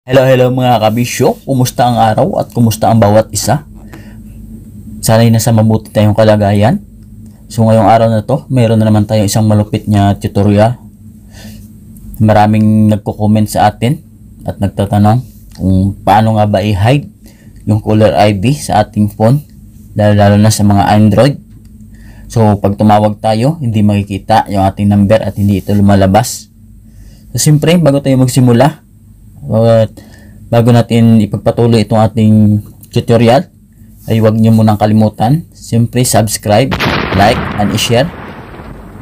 Hello mga kabisyo, kumusta ang araw at kumusta ang bawat isa? Sana'y nasa mabuti tayong kalagayan. So ngayong araw na to, mayroon na naman tayong isang malupit na tutorial. Maraming nagko-comment sa atin at nagtatanong kung paano nga ba i-hide yung caller ID sa ating phone, lalo na sa mga Android. So pag tumawag tayo, hindi makikita yung ating number at hindi ito lumalabas. So siyempre, bago tayo magsimula, at bago natin ipagpatuloy itong ating tutorial, ay huwag nyo munang kalimutan siyempre subscribe, like, and i-share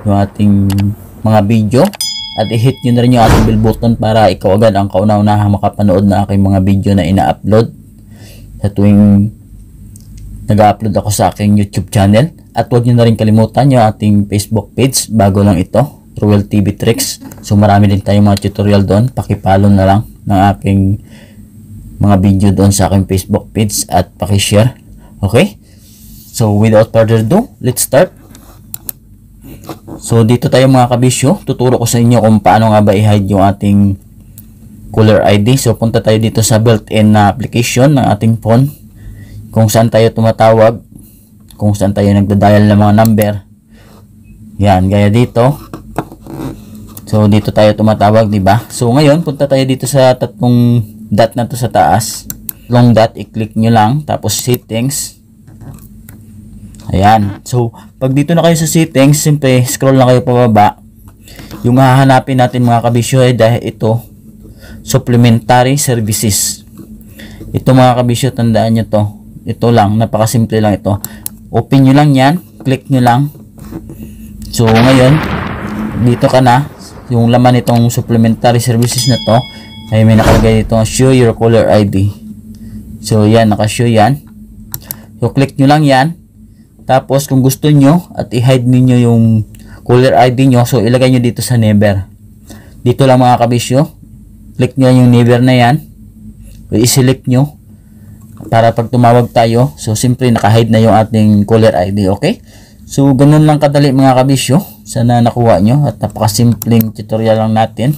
yung ating mga video at i-hit nyo na rin yung ating bell button para ikaw agad ang kauna-unahang makapanood na aking mga video na ina-upload sa tuwing nag-upload ako sa aking YouTube channel. At huwag nyo na rin kalimutan yung ating Facebook page, bago lang ito, Ruel TV Tricks. So marami din tayong mga tutorial doon, pakipollow na lang ng aking mga video doon sa aking Facebook page at pakishare. Okay? So without further ado, let's start. So dito tayo mga kabisyo, tuturo ko sa inyo kung paano nga ba i-hide yung ating caller ID. So punta tayo dito sa built-in na application ng ating phone, kung saan tayo tumatawag, kung saan tayo nagda-dial ng mga number. Yan, gaya dito. So dito tayo tumatawag, di ba? So ngayon punta tayo dito sa tatlong dot na to sa taas. Long dot, i-click nyo lang, tapos settings. Ayan. So pag dito na kayo sa settings, simple scroll na kayo pababa. Yung hahanapin natin mga kabisyo ay dahil ito, supplementary services. Ito mga kabisyo, tandaan nyo to. Ito lang, napakasimple lang ito. Open nyo lang yan, click nyo lang. So ngayon, dito ka na. Yung laman nitong supplementary services na to ay may nakalagay dito, show your caller ID. So yan, naka-show yan. So click nyo lang yan. Tapos kung gusto nyo at i-hide niyo yung caller ID nyo, so ilagay nyo dito sa never. Dito lang mga kabisyo, click nyo yung never na yan. So i-select nyo para pag tumawag tayo, so simply naka-hide na yung ating caller ID. Okay? So ganun lang kadali mga kabisyo. Sana nakuha nyo at napakasimpleng tutorial lang natin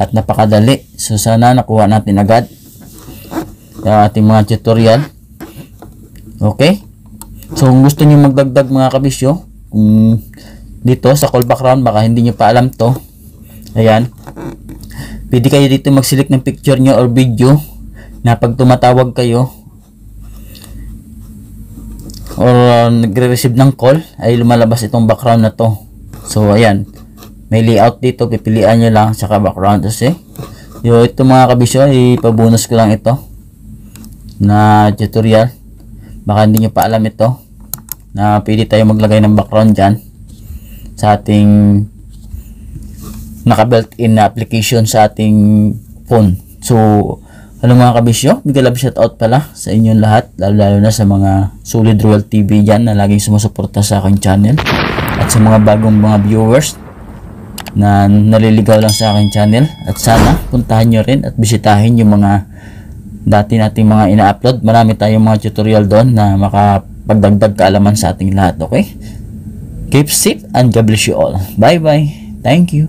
at napakadali. So sana nakuha natin agad yung ating mga tutorial. Okay? So kung gusto nyo magdagdag mga kabisyo, kung dito sa call background baka hindi nyo pa alam to, ayan, pwede kayo dito mag-select ng picture nyo or video na pag tumatawag kayo or nagre-receive ng call ay lumalabas itong background na to. So ayan, may layout dito, pipilian nyo lang saka background. Kasi ito mga kabisyo, ipabonus ko lang ito na tutorial. Baka hindi nyo pa alam ito na pwede tayo maglagay ng background dyan sa ating naka built-in na application sa ating phone. So ano mga kabisyo, big love shoutout pala sa inyong lahat, lalo na sa mga solid Ruel TV dyan na laging sumusuporta sa aking channel, at sa mga bagong mga viewers na naliligaw lang sa aking channel. At sana puntahan nyo rin at bisitahin yung mga dati nating mga ina-upload. Marami tayong mga tutorial doon na makapagdagdag kaalaman sa ating lahat. Okay? Keep safe and God bless you all. Bye bye. Thank you.